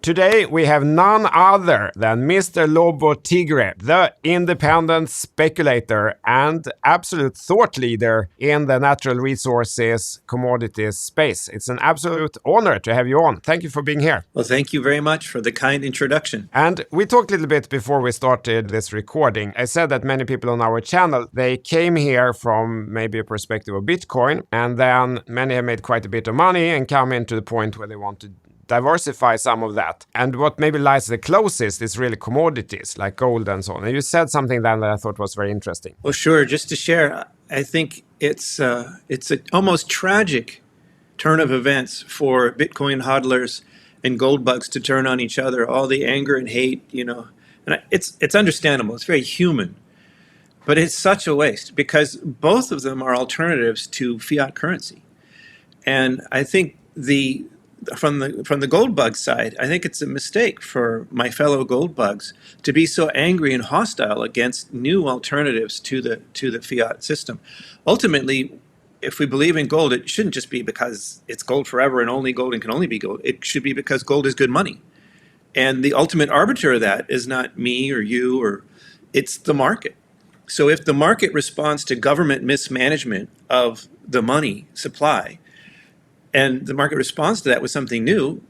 Today we have none other than Mr. Lobo Tiggre, the independent speculator and absolute thought leader in the natural resources commodities space. It's an absolute honor to have you on. Thank you for being here. Well, thank you very much for the kind introduction. And we talked a little bit before we started this recording. I said that many people on our channel, they came here from maybe a perspective of Bitcoin, and then many have made quite a bit of money and come into the point where they want to diversify some of that. And what maybe lies the closest is really commodities like gold and so on. And you said something then that I thought was very interesting. Well, sure. Just to share, I think it's an almost tragic turn of events for Bitcoin hodlers and gold bugs to turn on each other. All the anger and hate, and it's understandable. It's very human. But it's such a waste because both of them are alternatives to fiat currency. And I think from the gold bug side, I think it's a mistake for my fellow gold bugs to be so angry and hostile against new alternatives to the fiat system. Ultimately, if we believe in gold, it shouldn't just be because it's gold forever and only gold and can only be gold. It should be because gold is good money. And the ultimate arbiter of that is not me or you, or it's the market. So if the market responds to government mismanagement of the money supply, and the market responds to that with something new,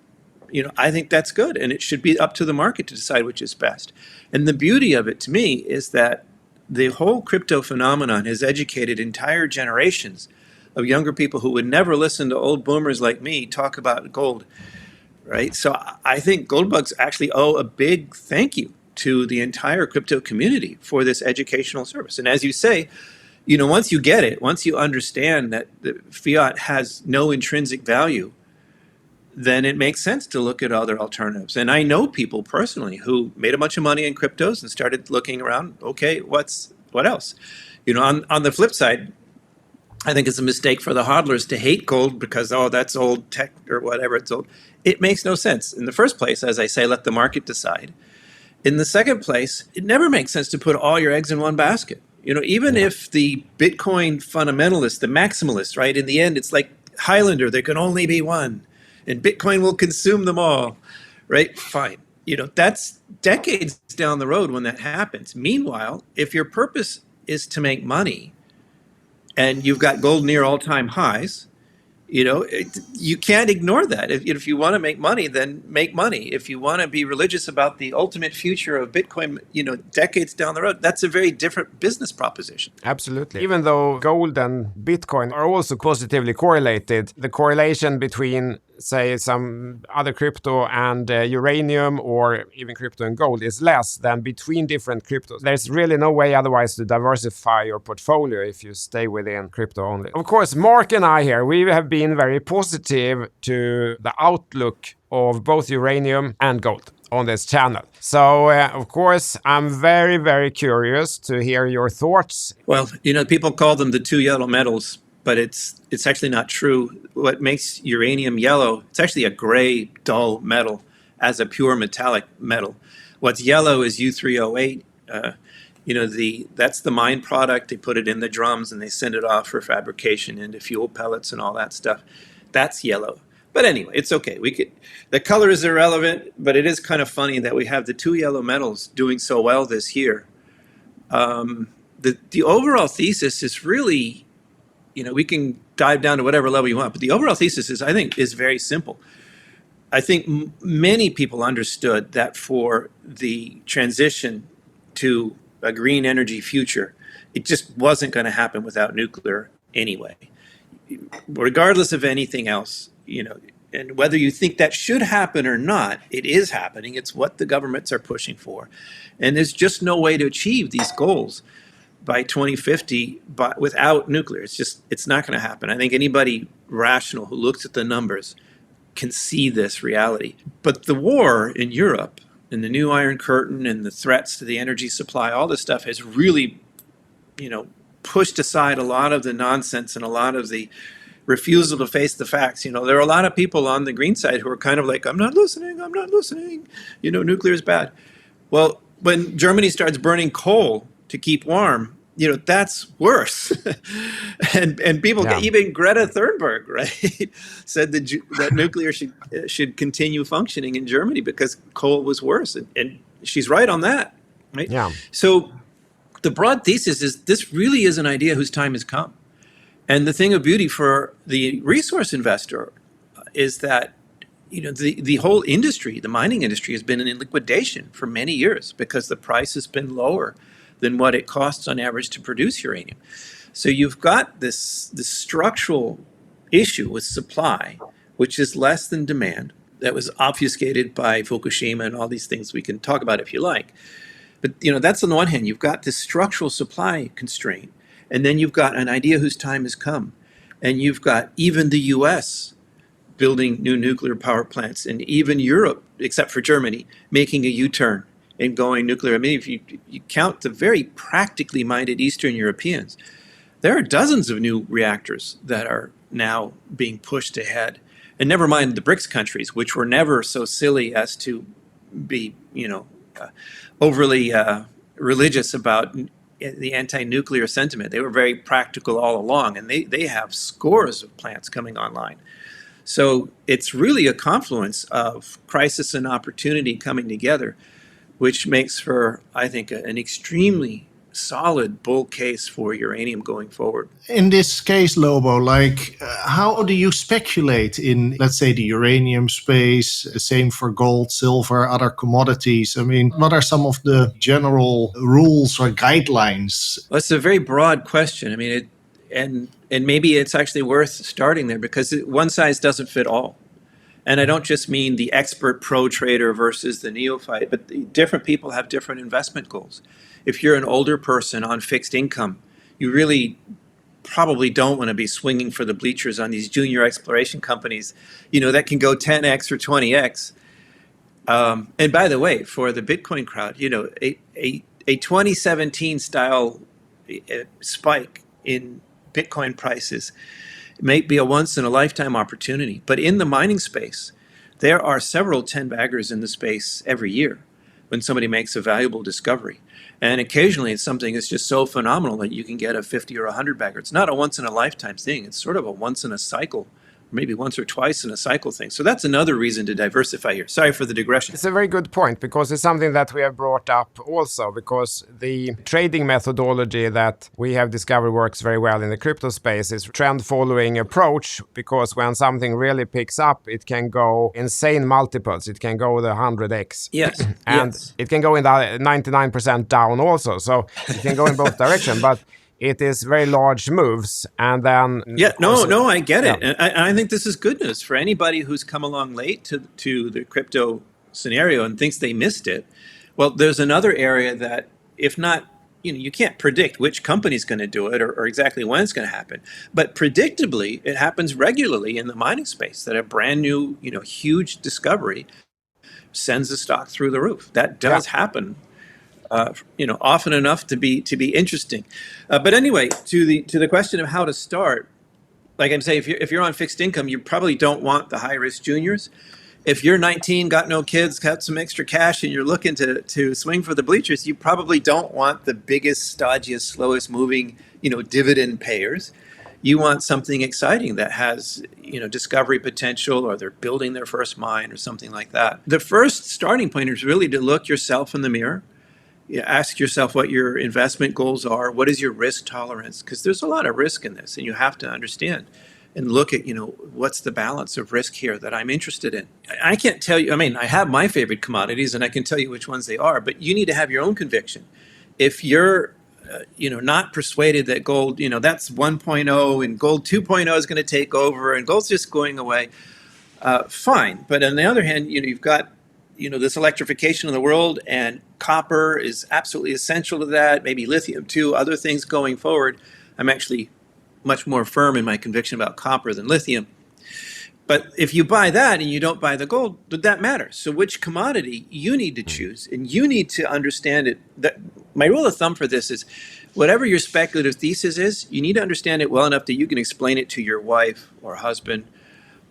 I think that's good. And it should be up to the market to decide which is best. And the beauty of it to me is that the whole crypto phenomenon has educated entire generations of younger people who would never listen to old boomers like me talk about gold, right? So I think gold bugs actually owe a big thank you to the entire crypto community for this educational service. And as you say, once you get it, once you understand that the fiat has no intrinsic value, then it makes sense to look at other alternatives. And I know people personally who made a bunch of money in cryptos and started looking around, okay, what else? On the flip side, I think it's a mistake for the hodlers to hate gold because, that's old tech or whatever, it's old. It makes no sense. In the first place, as I say, let the market decide. In the second place, it never makes sense to put all your eggs in one basket. Even if the Bitcoin fundamentalists, the maximalists, right, in the end, it's like Highlander, there can only be one, and Bitcoin will consume them all, right? Fine. That's decades down the road when that happens. Meanwhile, if your purpose is to make money and you've got gold near all-time highs, you can't ignore that. If you want to make money, then make money. If you want to be religious about the ultimate future of Bitcoin, decades down the road, that's a very different business proposition. Absolutely. Even though gold and Bitcoin are also positively correlated, the correlation between, say, some other crypto and uranium or even crypto and gold is less than between different cryptos. There's really no way otherwise to diversify your portfolio if you stay within crypto only. Of course, Mark and I here, we have been very positive to the outlook of both uranium and gold on this channel. So, of course, I'm very, very curious to hear your thoughts. Well, people call them the two yellow metals, but it's actually not true. What makes uranium yellow, it's actually a gray, dull metal as a pure metallic metal. What's yellow is U3O8. That's the mine product. They put it in the drums and they send it off for fabrication into fuel pellets and all that stuff. That's yellow. But anyway, it's okay. The color is irrelevant, but it is kind of funny that we have the two yellow metals doing so well this year. The overall thesis is really, we can dive down to whatever level you want, but the overall thesis I think is very simple. I think many people understood that for the transition to a green energy future, it just wasn't going to happen without nuclear anyway, regardless of anything else, and whether you think that should happen or not, it is happening. It's what the governments are pushing for. And there's just no way to achieve these goals by 2050 without nuclear. It's not going to happen. I think anybody rational who looks at the numbers can see this reality. But the war in Europe and the new Iron Curtain and the threats to the energy supply, all this stuff has really, pushed aside a lot of the nonsense and a lot of the refusal to face the facts. There are a lot of people on the green side who are kind of like, I'm not listening. Nuclear is bad. Well, when Germany starts burning coal to keep warm, that's worse. and people, Yeah. even Greta Thunberg, right, said that nuclear should continue functioning in Germany because coal was worse, and she's right on that, right? Yeah. So the broad thesis is this really is an idea whose time has come, and the thing of beauty for the resource investor is that the whole industry, the mining industry, has been in liquidation for many years because the price has been lower than what it costs on average to produce uranium. So you've got this structural issue with supply, which is less than demand, that was obfuscated by Fukushima and all these things we can talk about if you like. But that's on the one hand, you've got this structural supply constraint, and then you've got an idea whose time has come, and you've got even the U.S. building new nuclear power plants, and even Europe, except for Germany, making a U-turn and going nuclear. I mean, if you count the very practically minded Eastern Europeans, there are dozens of new reactors that are now being pushed ahead. And never mind the BRICS countries, which were never so silly as to be, overly religious about the anti-nuclear sentiment. They were very practical all along, and they have scores of plants coming online. So it's really a confluence of crisis and opportunity coming together, which makes for, I think, an extremely solid bull case for uranium going forward. In this case, Lobo, how do you speculate in, let's say, the uranium space, same for gold, silver, other commodities? I mean, what are some of the general rules or guidelines? Well, it's a very broad question. I mean, and maybe it's actually worth starting there because one size doesn't fit all. And I don't just mean the expert pro trader versus the neophyte, but different people have different investment goals. If you're an older person on fixed income, you really probably don't want to be swinging for the bleachers on these junior exploration companies, that can go 10x or 20x. And by the way, for the Bitcoin crowd, a 2017 style spike in Bitcoin prices may be a once in a lifetime opportunity. But in the mining space, there are several 10 baggers in the space every year when somebody makes a valuable discovery. And occasionally it's something that's just so phenomenal that you can get a 50 or 100 bagger. It's not a once in a lifetime thing. It's sort of a once in a cycle, maybe once or twice in a cycle thing. So that's another reason to diversify here. Sorry for the digression. It's a very good point because it's something that we have brought up also, because the trading methodology that we have discovered works very well in the crypto space is trend following approach, because when something really picks up, it can go insane multiples. It can go the 100x. Yes. And it can go in the 99% down also. So it can go in both directions. But it is very large moves, and then I get it, and I think this is good news for anybody who's come along late to the crypto scenario and thinks they missed it. Well, there's another area that, if not, you can't predict which company's going to do it or exactly when it's going to happen, but predictably, it happens regularly in the mining space that a brand new, huge discovery sends the stock through the roof. That does happen. Often enough to be interesting. But anyway, to the question of how to start, like I'm saying, if you're on fixed income, you probably don't want the high risk juniors. If you're 19, got no kids, got some extra cash, and you're looking to swing for the bleachers, you probably don't want the biggest, stodgiest, slowest moving, dividend payers. You want something exciting that has, discovery potential, or they're building their first mine or something like that. The first starting point is really to look yourself in the mirror. Ask yourself what your investment goals are. What is your risk tolerance? Because there's a lot of risk in this, and you have to understand and look at, what's the balance of risk here that I'm interested in. I can't tell you, I have my favorite commodities, and I can tell you which ones they are, but you need to have your own conviction. If you're, not persuaded that gold, that's 1.0 and gold 2.0 is going to take over and gold's just going away, fine. But on the other hand, you've got, this electrification of the world, and copper is absolutely essential to that, maybe lithium too, other things going forward. I'm actually much more firm in my conviction about copper than lithium. But if you buy that and you don't buy the gold, that matters. So which commodity you need to choose, and you need to understand it. My rule of thumb for this is, whatever your speculative thesis is, you need to understand it well enough that you can explain it to your wife or husband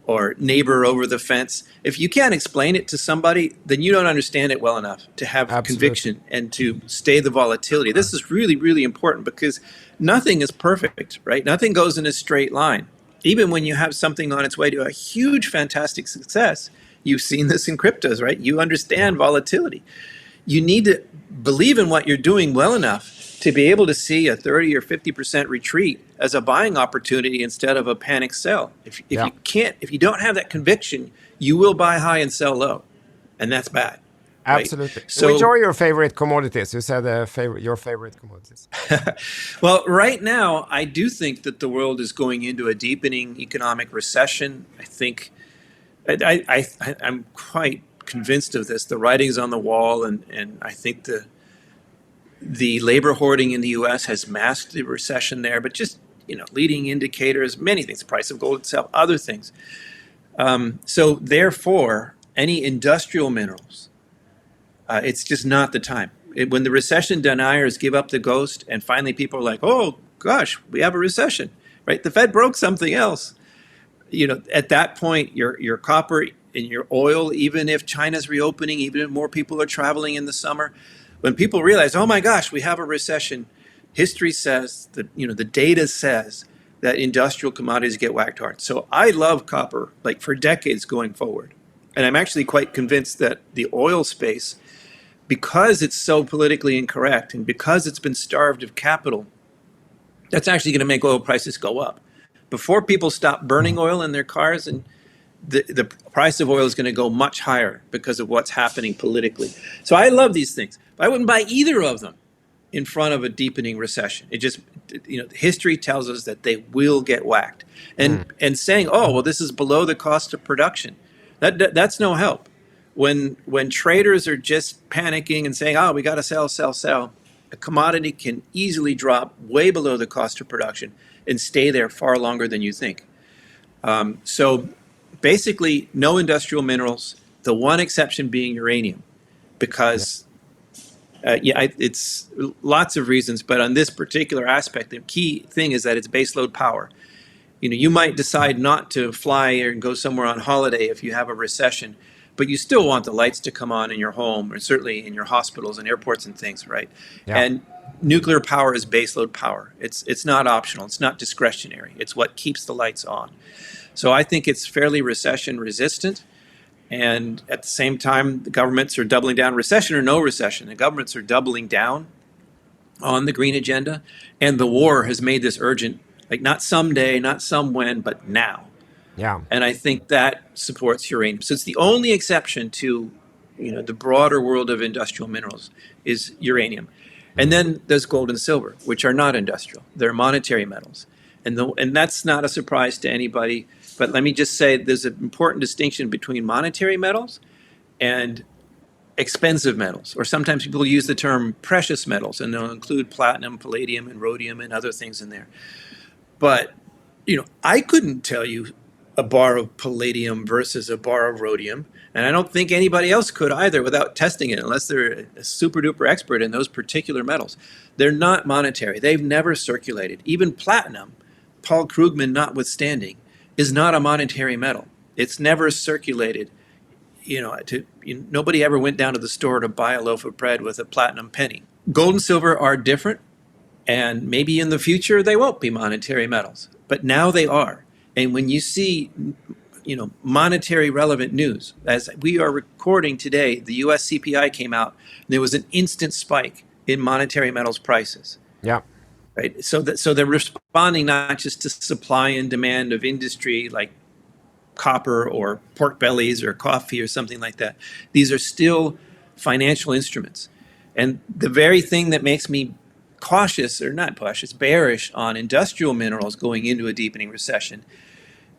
or neighbor over the fence. If you can't explain it to somebody, then you don't understand it well enough to have conviction and to stay the volatility. This is really, really important because nothing is perfect, right? Nothing goes in a straight line. Even when you have something on its way to a huge, fantastic success, you've seen this in cryptos, right? You understand volatility. You need to believe in what you're doing well enough to be able to see a 30 or 50% retreat as a buying opportunity instead of a panic sell. If you don't have that conviction, you will buy high and sell low, and that's bad. Absolutely. Right? So, which are your favorite commodities? You said your favorite commodities. Well, right now, I do think that the world is going into a deepening economic recession. I think I'm quite convinced of this. The writing's on the wall, and I think the labor hoarding in the U.S. has masked the recession there. But just leading indicators, many things, price of gold itself, other things. So therefore, any industrial minerals, it's just not the time. When the recession deniers give up the ghost, and finally people are like, "Oh gosh, we have a recession," right? The Fed broke something else. At that point, your copper and your oil, even if China's reopening, even if more people are traveling in the summer, when people realize, "Oh my gosh, we have a recession," history says that the data says that industrial commodities get whacked hard. So I love copper like for decades going forward, and I'm actually quite convinced that the oil space, because it's so politically incorrect and because it's been starved of capital, that's actually going to make oil prices go up. Before people stop burning oil in their cars, and the price of oil is going to go much higher because of what's happening politically. So I love these things, but I wouldn't buy either of them in front of a deepening recession. It just, history tells us that they will get whacked. And saying, "Oh, well, this is below the cost of production," that's no help. When traders are just panicking and saying, "Oh, we got to sell," a commodity can easily drop way below the cost of production and stay there far longer than you think. So basically, no industrial minerals, the one exception being uranium, because it's lots of reasons, but on this particular aspect, the key thing is that it's baseload power. You might decide not to fly and go somewhere on holiday if you have a recession, but you still want the lights to come on in your home, or certainly in your hospitals and airports and things, right? Yeah. And nuclear power is baseload power. It's not optional. It's not discretionary. It's what keeps the lights on. So I think it's fairly recession resistant. And at the same time, the governments are doubling down, recession or no recession. The governments are doubling down on the green agenda. And the war has made this urgent, like not someday, not some when, but now. Yeah. And I think that supports uranium. So it's the only exception to, the broader world of industrial minerals is uranium. And then there's gold and silver, which are not industrial. They're monetary metals. And that's not a surprise to anybody. But let me just say there's an important distinction between monetary metals and expensive metals, or sometimes people use the term precious metals, and they'll include platinum, palladium, and rhodium and other things in there. But, I couldn't tell you a bar of palladium versus a bar of rhodium, and I don't think anybody else could either without testing it, unless they're a super duper expert in those particular metals. They're not monetary. They've never circulated. Even platinum, Paul Krugman notwithstanding, is not a monetary metal. It's never circulated. Nobody ever went down to the store to buy a loaf of bread with a platinum penny. Gold and silver are different, and maybe in the future they won't be monetary metals, but now they are. And when you see, monetary relevant news, as we are recording today, the U.S. CPI came out, and there was an instant spike in monetary metals prices. Yeah. Right. So they're responding not just to supply and demand of industry like copper or pork bellies or coffee or something like that. These are still financial instruments. And the very thing that makes me cautious, or not cautious, bearish on industrial minerals going into a deepening recession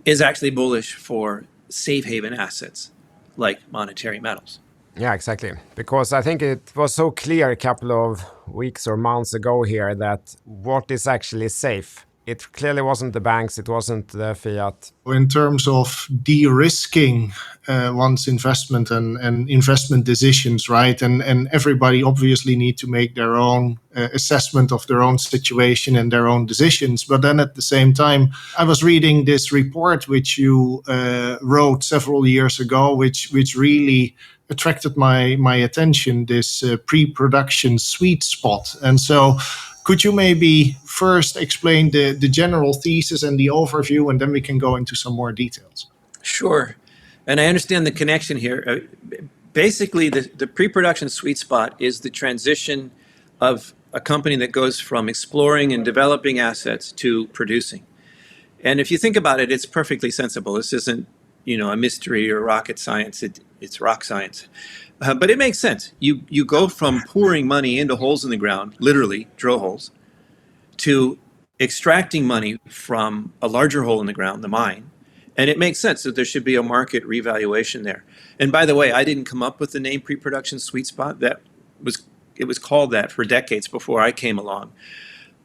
is actually bullish for safe haven assets like monetary metals. Yeah, exactly. Because I think it was so clear a couple of weeks or months ago here that what is actually safe It clearly wasn't the banks, it wasn't the fiat. In terms of de-risking one's investment and investment decisions, right? And everybody obviously need to make their own assessment of their own situation and their own decisions. But then at the same time, I was reading this report which you wrote several years ago, which really attracted my attention, this pre-production sweet spot. And so could you maybe first explain the general thesis and the overview, and then we can go into some more details? Sure. And I understand the connection here. Basically, the pre-production sweet spot is the transition of a company that goes from exploring and developing assets to producing. And if you think about it, it's perfectly sensible. This isn't, a mystery or rocket science. It's rock science. But it makes sense. You go from pouring money into holes in the ground, literally drill holes, to extracting money from a larger hole in the ground, the mine. And it makes sense that there should be a market revaluation there. And by the way, I didn't come up with the name pre-production sweet spot. It was called that for decades before I came along.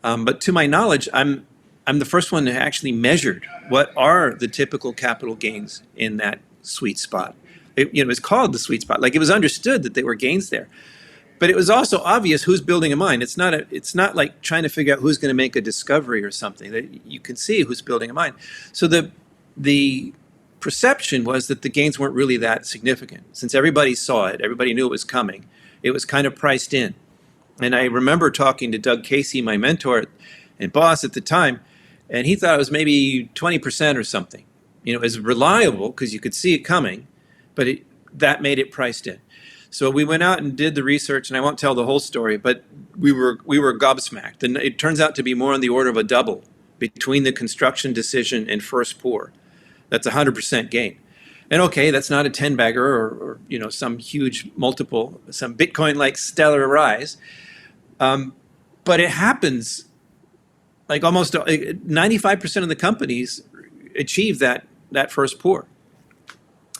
But to my knowledge, I'm the first one that actually measured what are the typical capital gains in that sweet spot. It was called the sweet spot. Like, it was understood that there were gains there. But it was also obvious who's building a mine. It's not like trying to figure out who's going to make a discovery or something. That you can see who's building a mine. So the perception was that the gains weren't really that significant. Since everybody saw it, everybody knew it was coming, it was kind of priced in. And I remember talking to Doug Casey, my mentor and boss at the time, and he thought it was maybe 20% or something. It was reliable because you could see it coming, but that made it priced in. So we went out and did the research, and I won't tell the whole story, but we were gobsmacked. And it turns out to be more on the order of a double between the construction decision and first pour. That's 100% gain. And okay, that's not a 10-bagger or some huge multiple, some Bitcoin-like stellar rise. But it happens, like almost 95% of the companies achieve that first pour.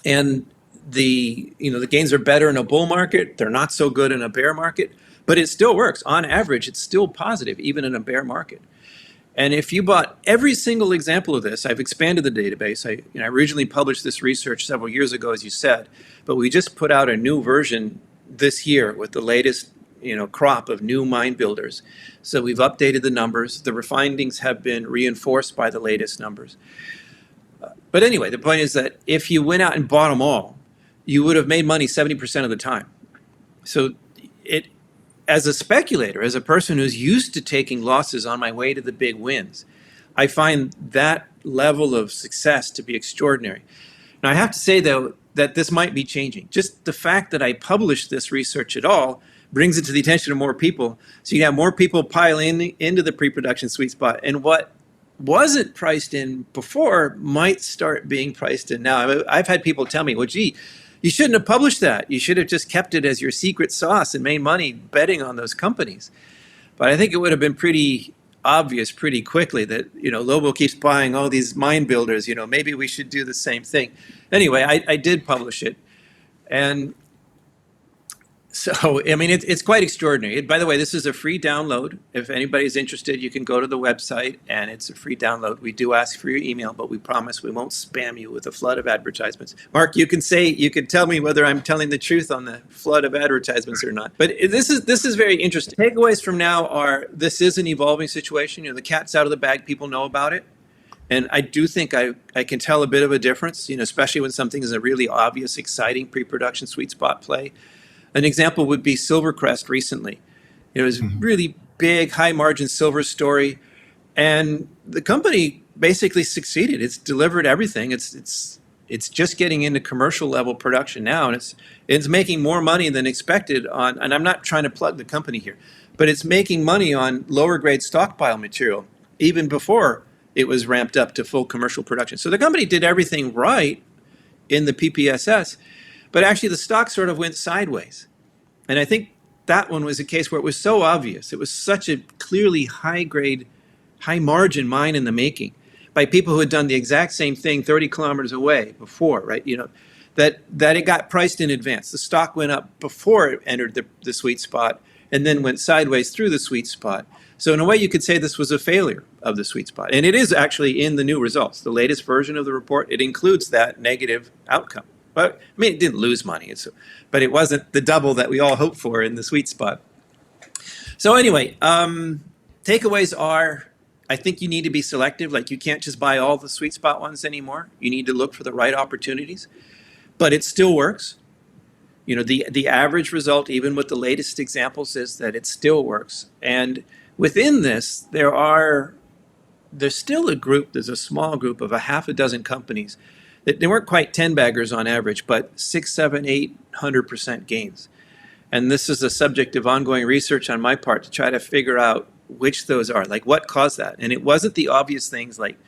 And the gains are better in a bull market. They're not so good in a bear market, but it still works. On average, it's still positive, even in a bear market. And if you bought every single example of this, I've expanded the database. I originally published this research several years ago, as you said, but we just put out a new version this year with the latest crop of new mine builders. So we've updated the numbers. The findings have been reinforced by the latest numbers. But anyway, the point is that if you went out and bought them all, you would have made money 70% of the time. So as a speculator, as a person who's used to taking losses on my way to the big wins, I find that level of success to be extraordinary. Now, I have to say, though, that this might be changing. Just the fact that I published this research at all brings it to the attention of more people. So you have more people piling into the pre-production sweet spot. And what wasn't priced in before might start being priced in now. I've had people tell me, well, gee, you shouldn't have published that. You should have just kept it as your secret sauce and made money betting on those companies. But I think it would have been pretty obvious pretty quickly that, Lobo keeps buying all these mine builders, maybe we should do the same thing. Anyway, I did publish it. And so, it's quite extraordinary. By the way, this is a free download. If anybody's interested, you can go to the website, and it's a free download. We do ask for your email, but we promise we won't spam you with a flood of advertisements. Mark, you can tell me whether I'm telling the truth on the flood of advertisements or not. But this is very interesting. Takeaways from now are, this is an evolving situation. The cat's out of the bag. People know about it. And I do think I can tell a bit of a difference, especially when something is a really obvious, exciting pre-production sweet spot play. An example would be Silvercrest recently. It was a really big, high-margin silver story, and the company basically succeeded. It's delivered everything. It's just getting into commercial level production now, and it's making more money than expected on. And I'm not trying to plug the company here, but it's making money on lower grade stockpile material even before it was ramped up to full commercial production. So the company did everything right in the PPSS. But actually, the stock sort of went sideways. And I think that one was a case where it was so obvious. It was such a clearly high-grade, high-margin mine in the making by people who had done the exact same thing 30 kilometers away before, right? That it got priced in advance. The stock went up before it entered the sweet spot and then went sideways through the sweet spot. So in a way, you could say this was a failure of the sweet spot. And it is actually in the new results. The latest version of the report, it includes that negative outcome. But I mean, it didn't lose money, but it wasn't the double that we all hoped for in the sweet spot. So anyway, takeaways are, I think you need to be selective. Like, you can't just buy all the sweet spot ones anymore. You need to look for the right opportunities. But it still works. You know, the average result, even with the latest examples, is that it still works. And within this, there's still there's a small group of a half a dozen companies that they weren't quite 10 baggers on average, but 6, 7, 800% gains. And this is a subject of ongoing research on my part to try to figure out which those are, like what caused that. And it wasn't the obvious things like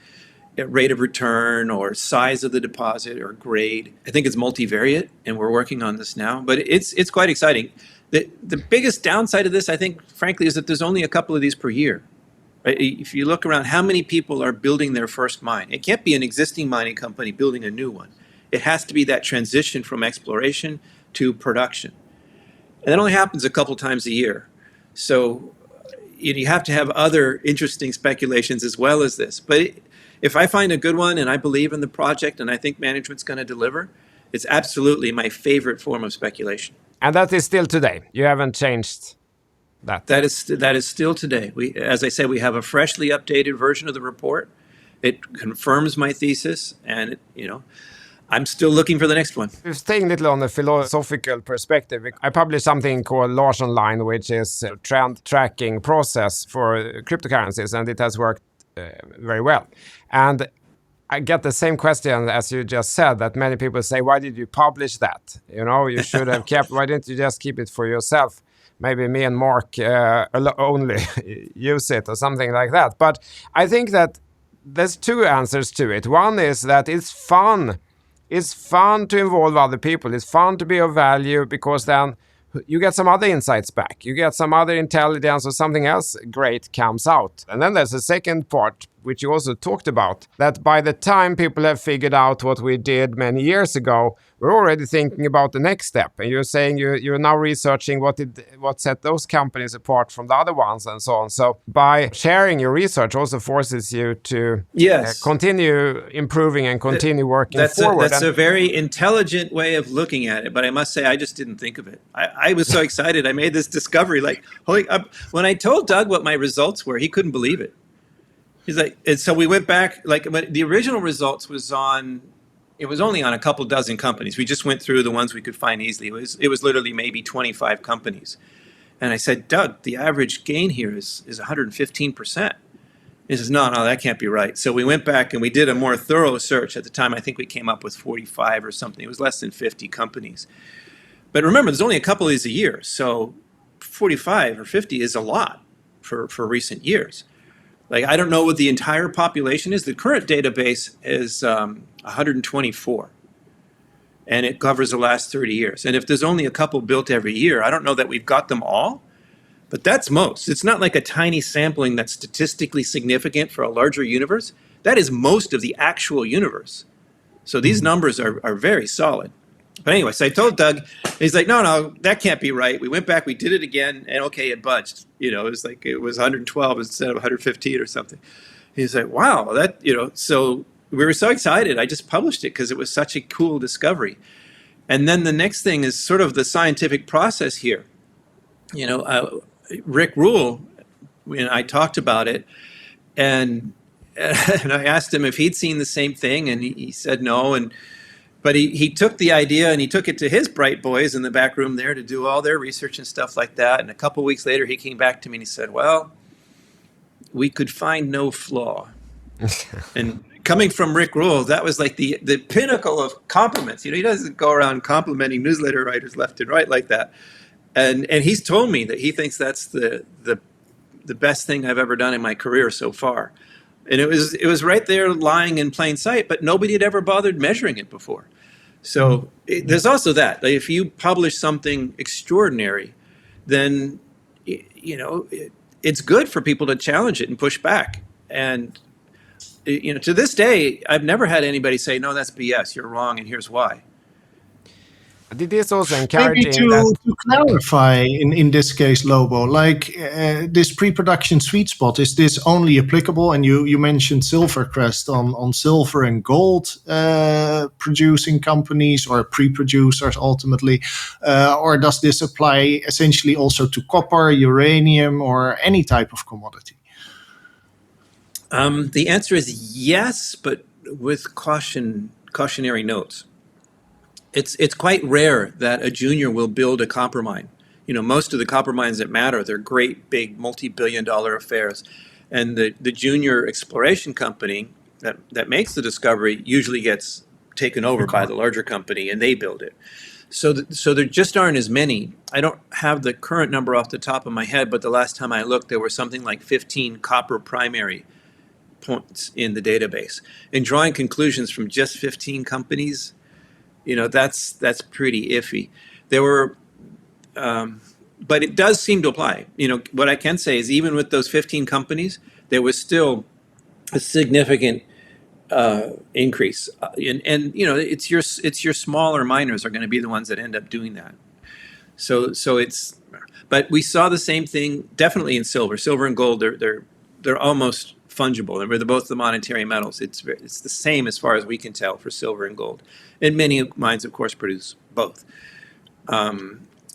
rate of return or size of the deposit or grade. I think it's multivariate, and we're working on this now, but it's quite exciting. The biggest downside of this, I think, frankly, is that there's only a couple of these per year. Right? If you look around, how many people are building their first mine? It can't be an existing mining company building a new one. It has to be that transition from exploration to production. And that only happens a couple times a year. So you have to have other interesting speculations as well as this. But if I find a good one and I believe in the project and I think management's going to deliver, it's absolutely my favorite form of speculation. And that is still today. You haven't changed that. That is still today. As I said, we have a freshly updated version of the report. It confirms my thesis, and I'm still looking for the next one. Staying a little on the philosophical perspective, I published something called Large Online, which is a trend tracking process for cryptocurrencies, and it has worked very well. And I get the same question as you just said, that many people say, why did you publish that? You should have why didn't you just keep it for yourself? Maybe me and Mark only use it or something like that. But I think that there's two answers to it. One is that it's fun. It's fun to involve other people. It's fun to be of value, because then you get some other insights back. You get some other intelligence, or something else great comes out. And then there's a second part, which you also talked about, that by the time people have figured out what we did many years ago, we're already thinking about the next step. And you're saying you're now researching what set those companies apart from the other ones and so on. So by sharing your research also forces you to continue improving and continue working forward. That's a very intelligent way of looking at it. But I must say, I just didn't think of it. I was so excited. I made this discovery. When I told Doug what my results were, he couldn't believe it. He's like, and so we went back, but the original results was only on a couple dozen companies. We just went through the ones we could find easily. It was literally maybe 25 companies. And I said, Doug, the average gain here is 115%. He says, no, that can't be right. So we went back and we did a more thorough search. At the time, I think we came up with 45 or something. It was less than 50 companies. But remember, there's only a couple of these a year. So 45 or 50 is a lot for recent years. I don't know what the entire population is. The current database is 124, and it covers the last 30 years. And if there's only a couple built every year, I don't know that we've got them all, but that's most. It's not like a tiny sampling that's statistically significant for a larger universe. That is most of the actual universe. So these numbers are very solid. But anyway, so I told Doug, he's like, no, that can't be right. We went back, we did it again, and okay, it budged. It was 112 instead of 115 or something. He's like, wow, so we were so excited. I just published it because it was such a cool discovery. And then the next thing is sort of the scientific process here. Rick Rule, I talked about it, and I asked him if he'd seen the same thing, and he said no. But he took the idea and he took it to his bright boys in the back room there to do all their research and stuff like that. And a couple of weeks later, he came back to me and he said, well, we could find no flaw. And coming from Rick Rule, that was like the pinnacle of compliments. He doesn't go around complimenting newsletter writers left and right like that. And he's told me that he thinks that's the best thing I've ever done in my career so far. And it was right there lying in plain sight, but nobody had ever bothered measuring it before. So there's also that. If you publish something extraordinary, then it's good for people to challenge it and push back. And to this day, I've never had anybody say, no, that's BS, you're wrong, and here's why. Did this also Maybe encouraging that? to clarify in this case, Lobo, like this pre-production sweet spot, is this only applicable? And you mentioned Silvercrest on silver and gold producing companies or pre-producers ultimately, or does this apply essentially also to copper, uranium, or any type of commodity? The answer is yes, but with cautionary notes. It's quite rare that a junior will build a copper mine. Most of the copper mines that matter, they're great, big, multi-billion-dollar affairs. And the junior exploration company that makes the discovery usually gets taken over by the larger company, and they build it. So there just aren't as many. I don't have the current number off the top of my head, but the last time I looked, there were something like 15 copper primary points in the database. And drawing conclusions from just 15 companies, that's pretty iffy. There were, but it does seem to apply. What I can say is even with those 15 companies, there was still a significant increase. And it's your smaller miners are going to be the ones that end up doing that. So but we saw the same thing definitely in silver. Silver and gold, they're almost fungible. They're both the monetary metals. It's the same as far as we can tell for silver and gold. And many mines, of course, produce both.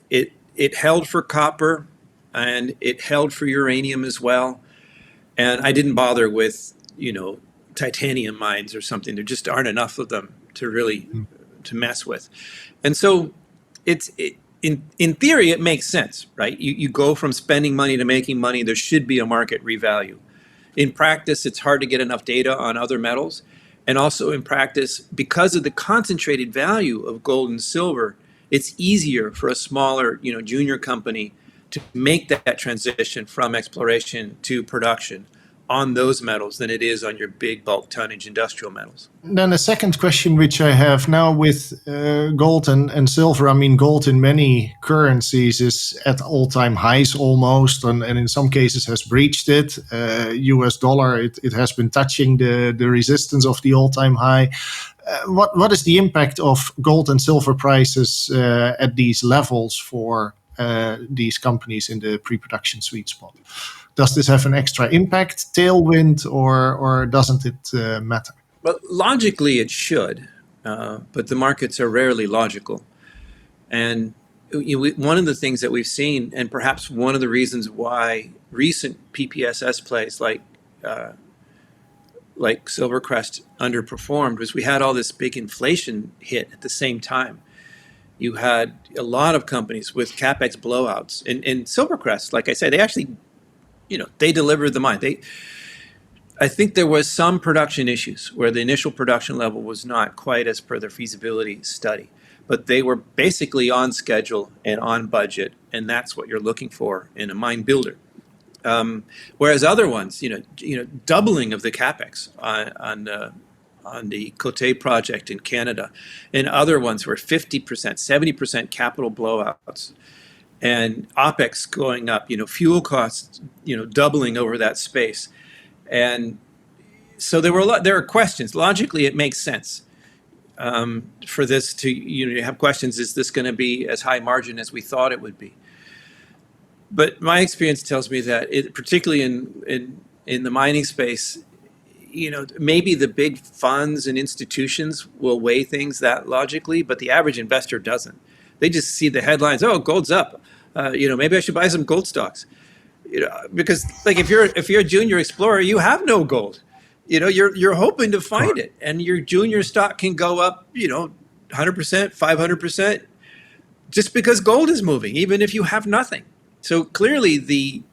It held for copper, and it held for uranium as well. And I didn't bother with, titanium mines or something. There just aren't enough of them to really to mess with. And so in theory, it makes sense, right? You go from spending money to making money. There should be a market revalue. In practice, it's hard to get enough data on other metals. And also in practice, because of the concentrated value of gold and silver, it's easier for a smaller, junior company to make that transition from exploration to production on those metals than it is on your big bulk tonnage industrial metals. Then a second question, which I have now with gold and silver. I mean, gold in many currencies is at all-time highs almost, and in some cases has breached it. US dollar, it has been touching the resistance of the all-time high. What is the impact of gold and silver prices at these levels for these companies in the pre-production sweet spot? Does this have an extra impact, tailwind, or doesn't it matter? Well, logically it should, but the markets are rarely logical. And one of the things that we've seen, and perhaps one of the reasons why recent PPSS plays like Silvercrest underperformed, was we had all this big inflation hit at the same time. You had a lot of companies with CapEx blowouts. And Silvercrest, like I said, they actually, they delivered the mine. I think there was some production issues where the initial production level was not quite as per their feasibility study, but they were basically on schedule and on budget, and that's what you're looking for in a mine builder. Whereas other ones, doubling of the capex on the Côté project in Canada, and other ones were 50%, 70% capital blowouts, and OPEX going up, fuel costs, doubling over that space. And so there are questions. Logically, it makes sense for this to, have questions. Is this going to be as high margin as we thought it would be? But my experience tells me that particularly in the mining space, maybe the big funds and institutions will weigh things that logically, but the average investor doesn't. They just see the headlines. Oh, gold's up. Maybe I should buy some gold stocks. Because like if you're a junior explorer, you have no gold. You're hoping to find it, and your junior stock can go up, 100%, 500%, just because gold is moving, even if you have nothing. So clearly, the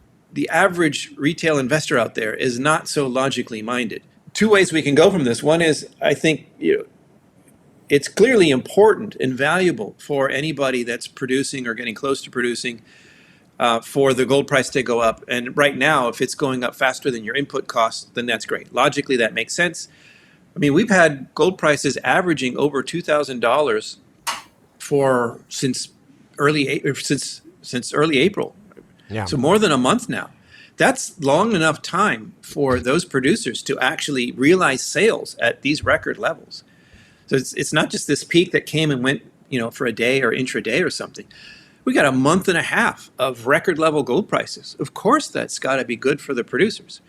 average retail investor out there is not so logically minded. Two ways we can go from this. One is, I think, it's clearly important and valuable for anybody that's producing or getting close to producing for the gold price to go up. And right now, if it's going up faster than your input costs, then that's great. Logically, that makes sense. I mean, we've had gold prices averaging over $2,000 since early April. Yeah. So more than a month now. That's long enough time for those producers to actually realize sales at these record levels. So it's not just this peak that came and went for a day or intraday or something. We got a month and a half of record level gold prices. Of course, that's got to be good for the producers.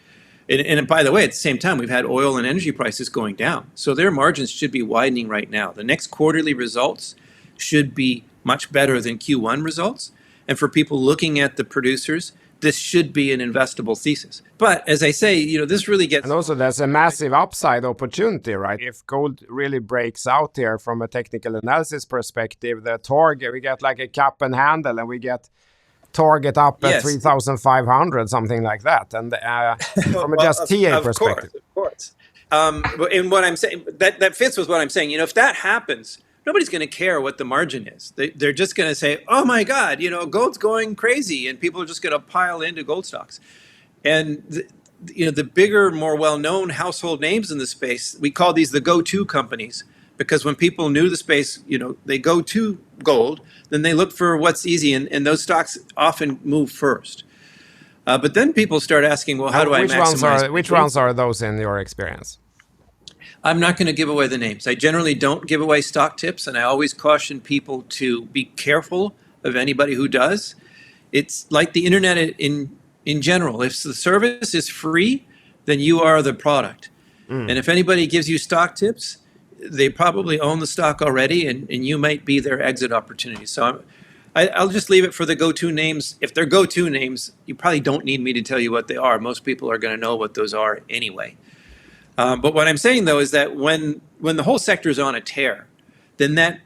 And by the way, at the same time, we've had oil and energy prices going down. So their margins should be widening right now. The next quarterly results should be much better than Q1 results. And for people looking at the producers, this should be an investable thesis. But as I say, this really gets... And also there's a massive upside opportunity, right? If gold really breaks out here from a technical analysis perspective, the target, we get like a cap and handle, and we get target up at 3,500, something like that. And from a just TA perspective. Of course. And what I'm saying, that fits with what I'm saying. If that happens, nobody's going to care what the margin is. They're just going to say, oh my God, gold's going crazy, and people are just going to pile into gold stocks. And the bigger, more well-known household names in the space, we call these the go-to companies, because when people knew the space, they go to gold, then they look for what's easy, and those stocks often move first. But then people start asking, well, how do I maximize? Which ones are those in your experience? I'm not going to give away the names. I generally don't give away stock tips, and I always caution people to be careful of anybody who does. It's like the internet in general. If the service is free, then you are the product. And if anybody gives you stock tips, they probably own the stock already, and you might be their exit opportunity. So I'll just leave it for the go-to names. If they're go-to names, you probably don't need me to tell you what they are. Most people are going to know what those are anyway. But what I'm saying, though, is that when the whole sector is on a tear, then that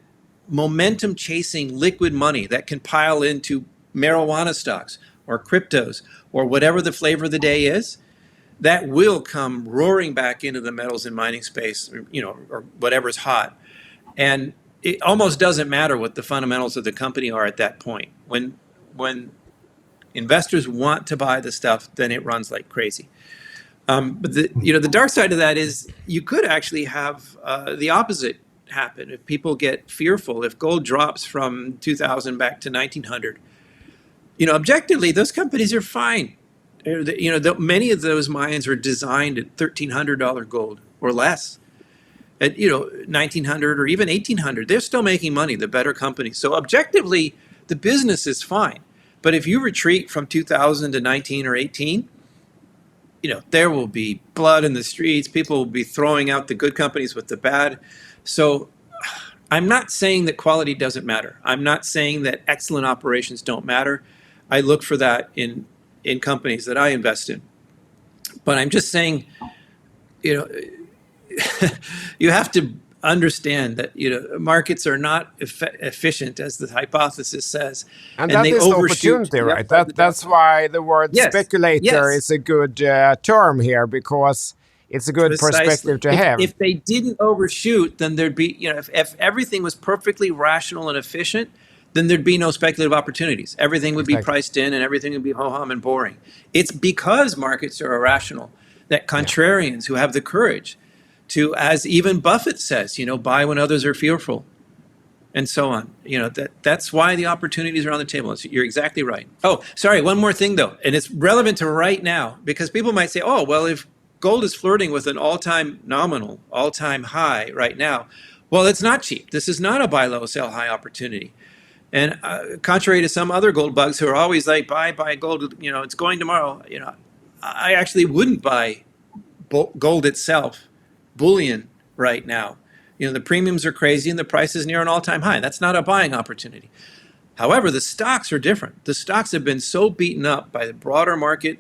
momentum chasing liquid money that can pile into marijuana stocks or cryptos or whatever the flavor of the day is, that will come roaring back into the metals and mining space, or whatever's hot. And it almost doesn't matter what the fundamentals of the company are at that point. When investors want to buy the stuff, then it runs like crazy. But the dark side of that is you could actually have the opposite happen. If people get fearful, if gold drops from 2000 back to 1900, objectively, those companies are fine. Many of those mines were designed at $1,300 gold or less. At 1900 or even 1800, they're still making money, the better companies. So objectively, the business is fine. But if you retreat from 2000 to 19 or 18, there will be blood in the streets. People will be throwing out the good companies with the bad. So I'm not saying that quality doesn't matter. I'm not saying that excellent operations don't matter. I look for that in companies that I invest in. But I'm just saying, you have to understand that markets are not efficient, as the hypothesis says, and that is the opportunity, right? That's why the word speculator is a good term here, because it's a good perspective to have. If they didn't overshoot, then there'd be, if everything was perfectly rational and efficient, then there'd be no speculative opportunities. Everything would be priced in, and everything would be ho-hum and boring. It's because markets are irrational that contrarians who have the courage to, as even Buffett says, buy when others are fearful, and so on. That's why the opportunities are on the table. You're exactly right. Oh, sorry, one more thing though, and it's relevant to right now, because people might say, oh, well, if gold is flirting with an all-time nominal, all-time high right now, well, it's not cheap. This is not a buy low, sell high opportunity. And contrary to some other gold bugs who are always like, buy gold, it's going tomorrow. I actually wouldn't buy gold itself, bullion right now. The premiums are crazy and the price is near an all-time high. That's not a buying opportunity. However, the stocks are different. The stocks have been so beaten up by the broader market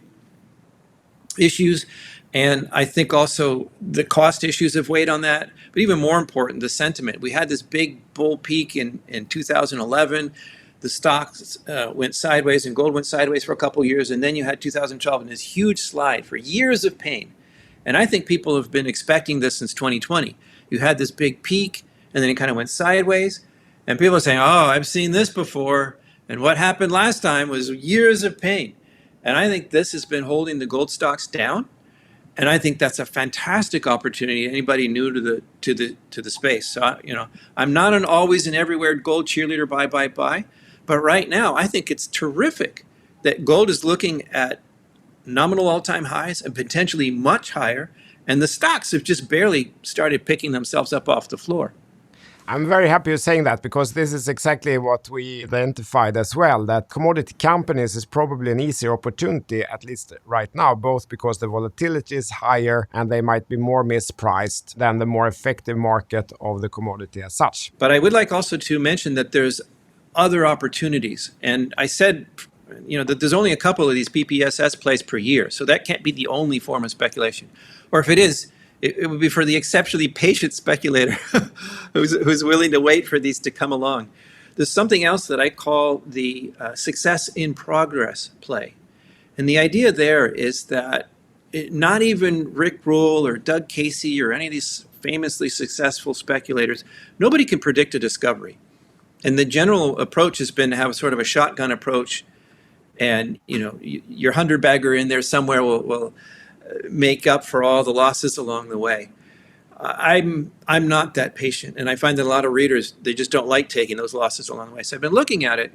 issues, and I think also the cost issues have weighed on that. But even more important, the sentiment. We had this big bull peak in 2011. The stocks went sideways and gold went sideways for a couple of years. And then you had 2012 and this huge slide for years of pain. And I think people have been expecting this since 2020. You had this big peak and then it kind of went sideways. And people are saying, oh, I've seen this before. And what happened last time was years of pain. And I think this has been holding the gold stocks down. And I think that's a fantastic opportunity. Anybody new to the space. So I'm not an always and everywhere gold cheerleader, buy. But right now, I think it's terrific that gold is looking at nominal all-time highs and potentially much higher, and the stocks have just barely started picking themselves up off the floor. I'm very happy you're saying that, because this is exactly what we identified as well, that commodity companies is probably an easier opportunity, at least right now, both because the volatility is higher and they might be more mispriced than the more effective market of the commodity as such. But I would like also to mention that there's other opportunities. And I said, that there's only a couple of these PPSS plays per year. So that can't be the only form of speculation. Or if it is, it would be for the exceptionally patient speculator who's willing to wait for these to come along. There's something else that I call the success in progress play. And the idea there is that not even Rick Rule or Doug Casey or any of these famously successful speculators, nobody can predict a discovery. And the general approach has been to have a sort of a shotgun approach. And, your 100-bagger in there somewhere will make up for all the losses along the way. I'm not that patient. And I find that a lot of readers, they just don't like taking those losses along the way. So I've been looking at it,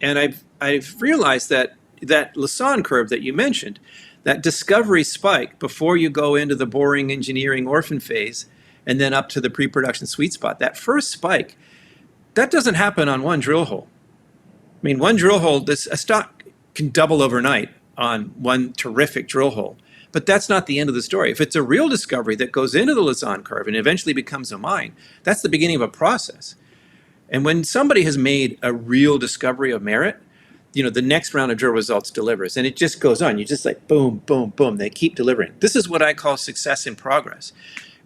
and I've realized that Lassonde curve that you mentioned, that discovery spike before you go into the boring engineering orphan phase and then up to the pre-production sweet spot, that first spike, that doesn't happen on one drill hole. I mean, one drill hole, a stock can double overnight on one terrific drill hole. But that's not the end of the story. If it's a real discovery that goes into the Lassonde curve and eventually becomes a mine, that's the beginning of a process. And when somebody has made a real discovery of merit, the next round of drill results delivers. And it just goes on. You just like boom, boom, boom. They keep delivering. This is what I call success in progress.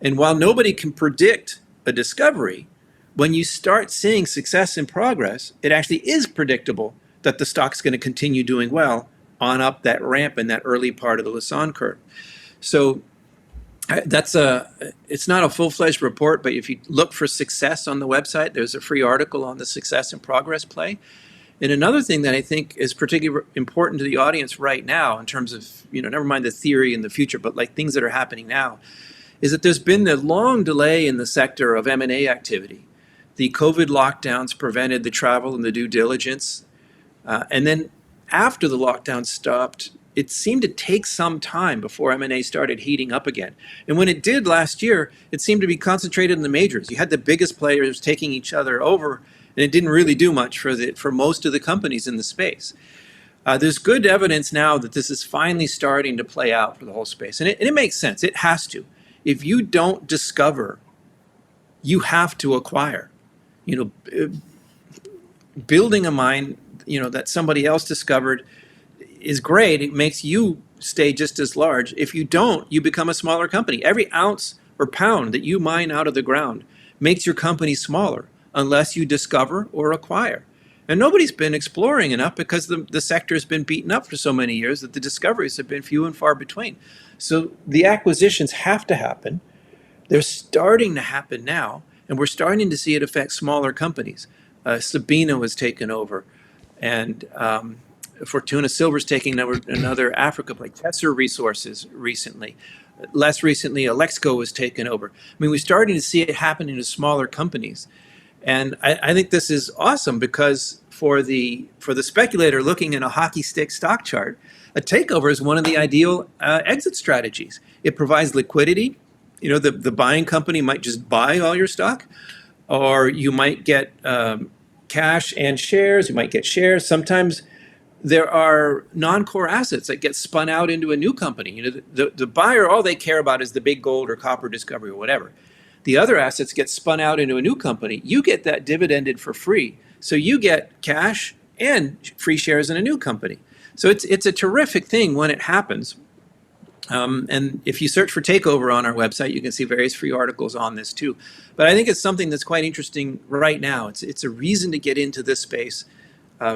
And while nobody can predict a discovery, when you start seeing success in progress, it actually is predictable that the stock's going to continue doing well on up that ramp in that early part of the Lassonde curve. So it's not a full-fledged report, but if you look for success on the website, there's a free article on the success in progress play. And another thing that I think is particularly important to the audience right now, in terms of, never mind the theory in the future, but like things that are happening now, is that there's been a long delay in the sector of M&A activity. The COVID lockdowns prevented the travel and the due diligence. And then after the lockdown stopped, it seemed to take some time before M&A started heating up again. And when it did last year, it seemed to be concentrated in the majors. You had the biggest players taking each other over, and it didn't really do much for most of the companies in the space. There's good evidence now that this is finally starting to play out for the whole space. And it makes sense. It has to. If you don't discover, you have to acquire. Building a mine, that somebody else discovered is great. It makes you stay just as large. If you don't, you become a smaller company. Every ounce or pound that you mine out of the ground makes your company smaller unless you discover or acquire. And nobody's been exploring enough because the sector has been beaten up for so many years that the discoveries have been few and far between. So the acquisitions have to happen. They're starting to happen now, and we're starting to see it affect smaller companies. Sabina was taken over, and Fortuna Silver's taking another Africa play. Tesser Resources recently. Less recently, Alexco was taken over. I mean, we're starting to see it happen in smaller companies. And I think this is awesome because for the speculator looking at a hockey stick stock chart, a takeover is one of the ideal exit strategies. It provides liquidity. The buying company might just buy all your stock, or you might get cash and shares. You might get shares. Sometimes there are non-core assets that get spun out into a new company. The buyer, all they care about is the big gold or copper discovery or whatever. The other assets get spun out into a new company. You get that dividended for free. So you get cash and free shares in a new company. So it's a terrific thing when it happens. And if you search for takeover on our website, you can see various free articles on this too. But I think it's something that's quite interesting right now. It's a reason to get into this space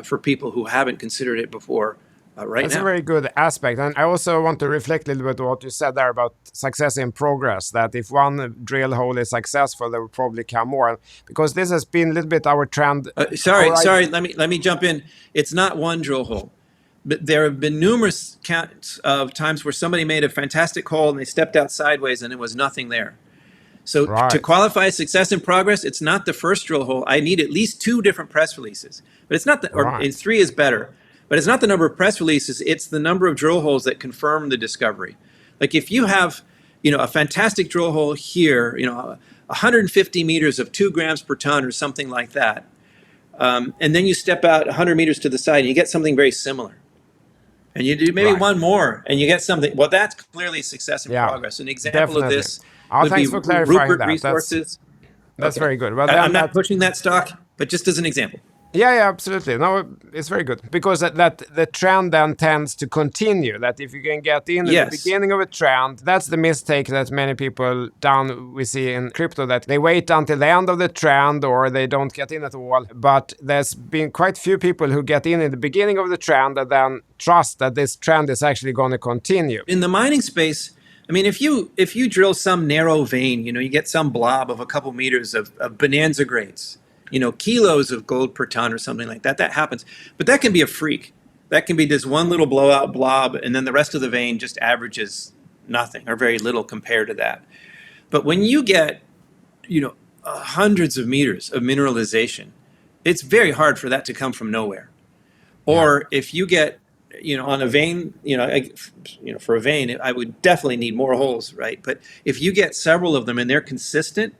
for people who haven't considered it before. That's a very good aspect. And I also want to reflect a little bit on what you said there about success in progress, that if one drill hole is successful, there will probably come more. Because this has been a little bit our trend. Sorry, let me jump in. It's not one drill hole. But there have been numerous counts of times where somebody made a fantastic hole and they stepped out sideways and there was nothing there. So to qualify success in progress, it's not the first drill hole. I need at least 2 different press releases. But it's not and 3 is better. But it's not the number of press releases, it's the number of drill holes that confirm the discovery. Like if you have a fantastic drill hole here, 150 meters of 2 grams per ton or something like that. And then you step out 100 meters to the side and you get something very similar. And you do maybe one more and you get something. Well, that's clearly success in progress. An example of this would be Rupert Resources. That's very good. Well, I'm not pushing that stock, but just as an example. Yeah, absolutely. No, it's very good because that the trend then tends to continue. That if you can get in at the beginning of a trend, that's the mistake that many people we see in crypto, that they wait until the end of the trend or they don't get in at all. But there's been quite few people who get in the beginning of the trend and then trust that this trend is actually going to continue. In the mining space, I mean, if you drill some narrow vein, you get some blob of a couple meters of bonanza grades, kilos of gold per ton or something like that. That happens. But that can be a freak. That can be just one little blowout blob, and then the rest of the vein just averages nothing or very little compared to that. But when you get, hundreds of meters of mineralization, it's very hard for that to come from nowhere. Or if you get, on a vein, for a vein, I would definitely need more holes, right? But if you get several of them and they're consistent,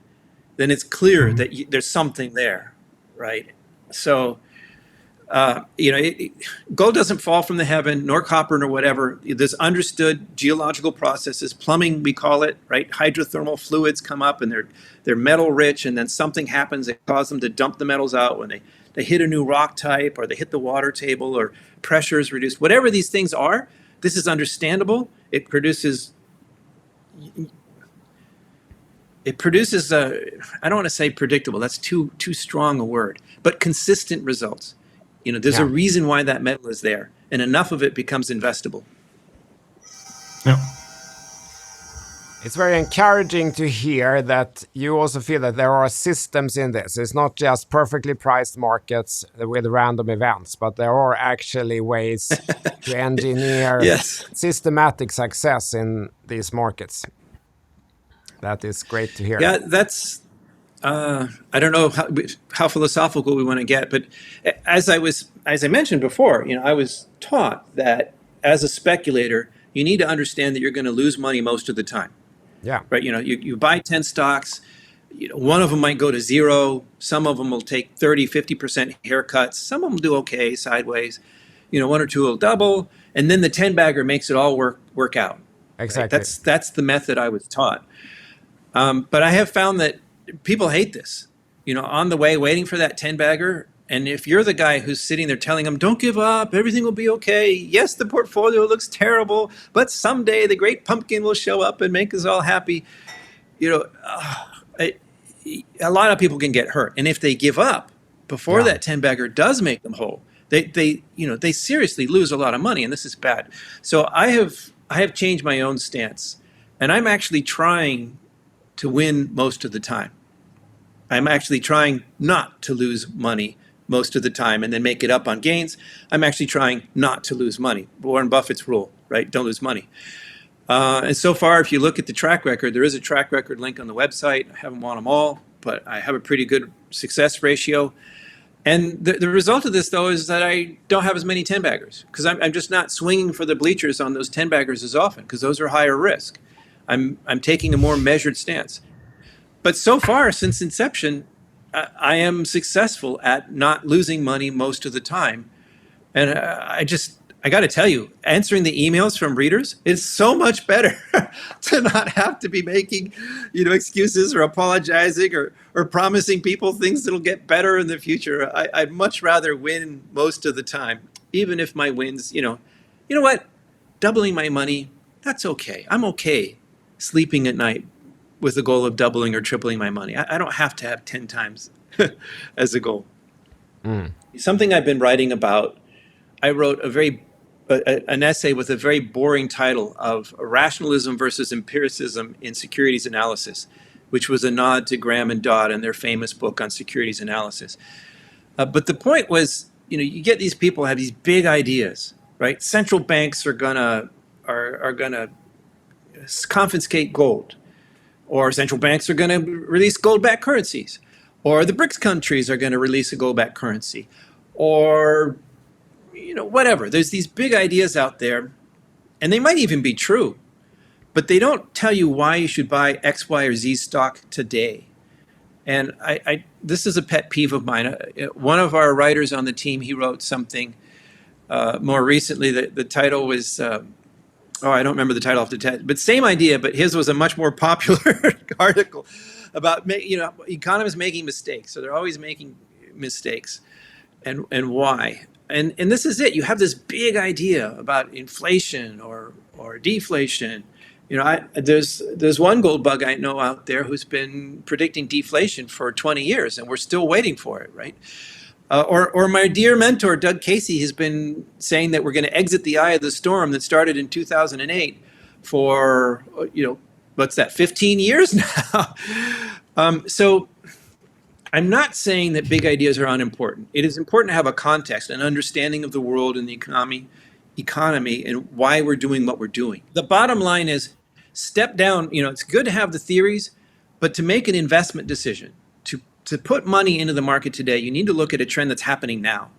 then it's clear that there's something there, right? So, gold doesn't fall from the heaven, nor copper, nor whatever. There's understood geological processes, plumbing, we call it, right? Hydrothermal fluids come up and they're metal rich, and then something happens that causes them to dump the metals out when they hit a new rock type, or they hit the water table, or pressure is reduced. Whatever these things are, this is understandable. It produces I don't want to say predictable, that's too strong a word, but consistent results. There's a reason why that metal is there, and enough of it becomes investable. Yeah. It's very encouraging to hear that you also feel that there are systems in this. It's not just perfectly priced markets with random events, but there are actually ways to engineer systematic success in these markets. That is great to hear. Yeah, that's, I don't know how philosophical we want to get, but as I mentioned before, I was taught that as a speculator, you need to understand that you're going to lose money most of the time. Yeah. Right. You buy 10 stocks, one of them might go to zero. Some of them will take 30, 50% haircuts. Some of them do okay sideways. One or two will double. And then the 10 bagger makes it all work out. Exactly. Right? That's the method I was taught. But I have found that people hate this, on the way, waiting for that 10 bagger. And if you're the guy who's sitting there telling them, don't give up, everything will be okay. Yes, the portfolio looks terrible, but someday the great pumpkin will show up and make us all happy. A lot of people can get hurt. And if they give up before that 10 bagger does make them whole, they seriously lose a lot of money, and this is bad. So I have changed my own stance, and I'm actually trying to win most of the time. I'm actually trying not to lose money most of the time and then make it up on gains. I'm actually trying not to lose money. Warren Buffett's rule, right? Don't lose money. And so far, if you look at the track record, there is a track record link on the website. I haven't won them all, but I have a pretty good success ratio. And the result of this, though, is that I don't have as many 10 baggers because I'm just not swinging for the bleachers on those 10 baggers as often because those are higher risk. I'm taking a more measured stance. But so far, since inception, I am successful at not losing money most of the time. And I got to tell you, answering the emails from readers is so much better to not have to be making, excuses or apologizing or promising people things that'll get better in the future. I'd much rather win most of the time, even if my wins, you know what, doubling my money, that's okay. I'm okay sleeping at night with the goal of doubling or tripling my money. I don't have to have 10 times as a goal. Something I've been writing about, I wrote an essay with a very boring title of Rationalism versus Empiricism in Securities Analysis, which was a nod to Graham and Dodd and their famous book on securities analysis. But the point was, you get these people have these big ideas, right? Central banks are gonna confiscate gold, or central banks are going to release gold-backed currencies, or the BRICS countries are going to release a gold-backed currency, or whatever. There's these big ideas out there, and they might even be true, but they don't tell you why you should buy X, Y, or Z stock today. And this is a pet peeve of mine. One of our writers on the team, he wrote something more recently. The title was, I don't remember the title off the top, but same idea, but his was a much more popular article about, economists making mistakes. So they're always making mistakes, and why. And this is it. You have this big idea about inflation or deflation. There's one gold bug I know out there who's been predicting deflation for 20 years, and we're still waiting for it, right? Or my dear mentor, Doug Casey, has been saying that we're going to exit the eye of the storm that started in 2008 for, what's that, 15 years now? So I'm not saying that big ideas are unimportant. It is important to have a context, an understanding of the world and the economy, and why we're doing what we're doing. The bottom line is step down. It's good to have the theories, but to make an investment decision, to put money into the market today, you need to look at a trend that's happening now.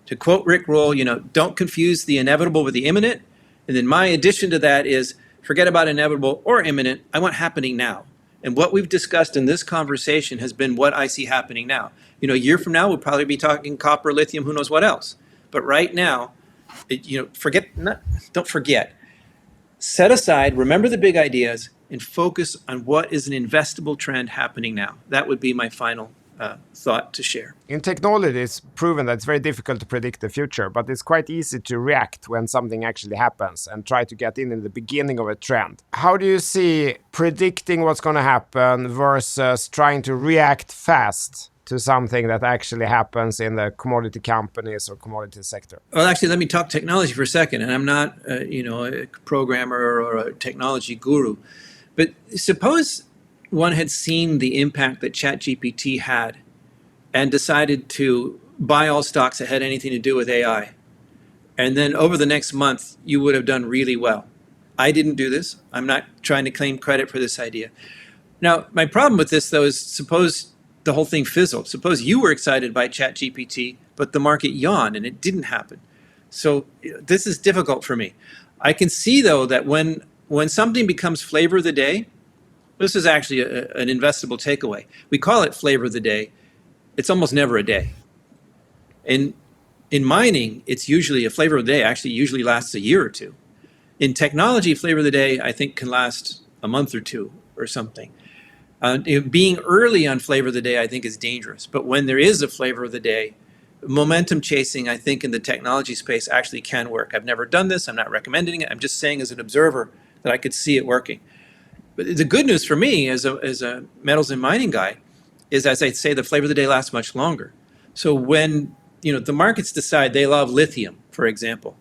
To quote Rick Roll, don't confuse the inevitable with the imminent. And then my addition to that is forget about inevitable or imminent. I want happening now. And what we've discussed in this conversation has been what I see happening now. A year from now, we'll probably be talking copper, lithium, who knows what else. But right now, don't forget. Set aside, remember the big ideas, and focus on what is an investable trend happening now. That would be my final thought to share. In technology, it's proven that it's very difficult to predict the future, but it's quite easy to react when something actually happens and try to get in the beginning of a trend. How do you see predicting what's going to happen versus trying to react fast to something that actually happens in the commodity companies or commodity sector? Well, actually, let me talk technology for a second. And I'm not, a programmer or a technology guru. But suppose one had seen the impact that ChatGPT had and decided to buy all stocks that had anything to do with AI. And then over the next month, you would have done really well. I didn't do this. I'm not trying to claim credit for this idea. Now, my problem with this, though, is suppose the whole thing fizzled. Suppose you were excited by ChatGPT, but the market yawned and it didn't happen. So this is difficult for me. I can see, though, that when something becomes flavor of the day, this is actually an investable takeaway. We call it flavor of the day. It's almost never a day. In mining, it's usually a flavor of the day actually usually lasts a year or two. In technology, flavor of the day, I think, can last a month or two or something. Being early on flavor of the day, I think, is dangerous. But when there is a flavor of the day, momentum chasing, I think, in the technology space actually can work. I've never done this. I'm not recommending it. I'm just saying as an observer that I could see it working. But the good news for me as a metals and mining guy is, as I say, the flavor of the day lasts much longer. So when the markets decide they love lithium, for example,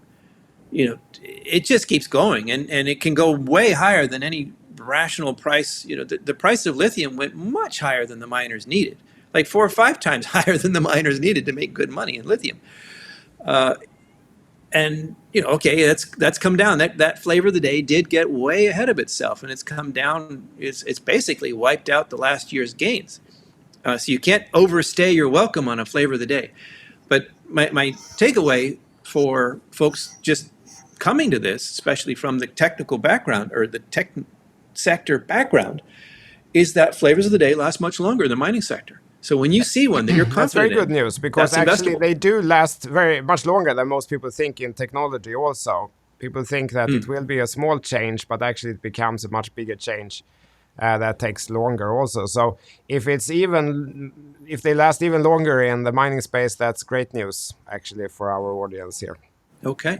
it just keeps going, and it can go way higher than any rational price. The price of lithium went much higher than the miners needed, like 4 or 5 times higher than the miners needed to make good money in lithium. And okay, that's come down. That flavor of the day did get way ahead of itself, and it's come down. It's basically wiped out the last year's gains. So you can't overstay your welcome on a flavor of the day. But my takeaway for folks just coming to this, especially from the technical background or the tech sector background, is that flavors of the day last much longer in the mining sector. So when you see one that you're confident that's very good news, because actually investable. They do last very much longer than most people think in technology also. People think that it will be a small change, but actually it becomes a much bigger change that takes longer also. So if they last even longer in the mining space, that's great news actually for our audience here. Okay.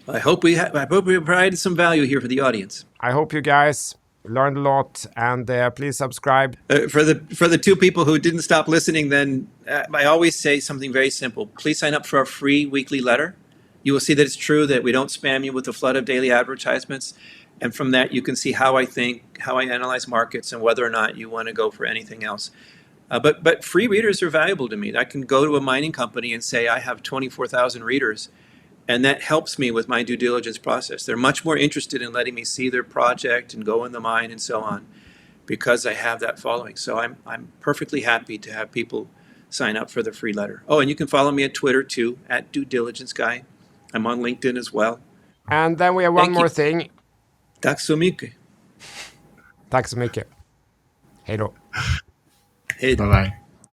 I hope we provided some value here for the audience. I hope you guys learned a lot, and please subscribe. For the 2 people who didn't stop listening, then I always say something very simple. Please sign up for our free weekly letter. You will see that it's true that we don't spam you with a flood of daily advertisements. And from that, you can see how I think, how I analyze markets, and whether or not you want to go for anything else. But free readers are valuable to me. I can go to a mining company and say, I have 24,000 readers. And that helps me with my due diligence process. They're much more interested in letting me see their project and go in the mine and so on, because I have that following. So I'm perfectly happy to have people sign up for the free letter. Oh, and you can follow me at Twitter too, at Due Diligence Guy. I'm on LinkedIn as well. And then we have one more thing. Tack så mycket. Tack så mycket. Hej då. Hej då. Bye bye.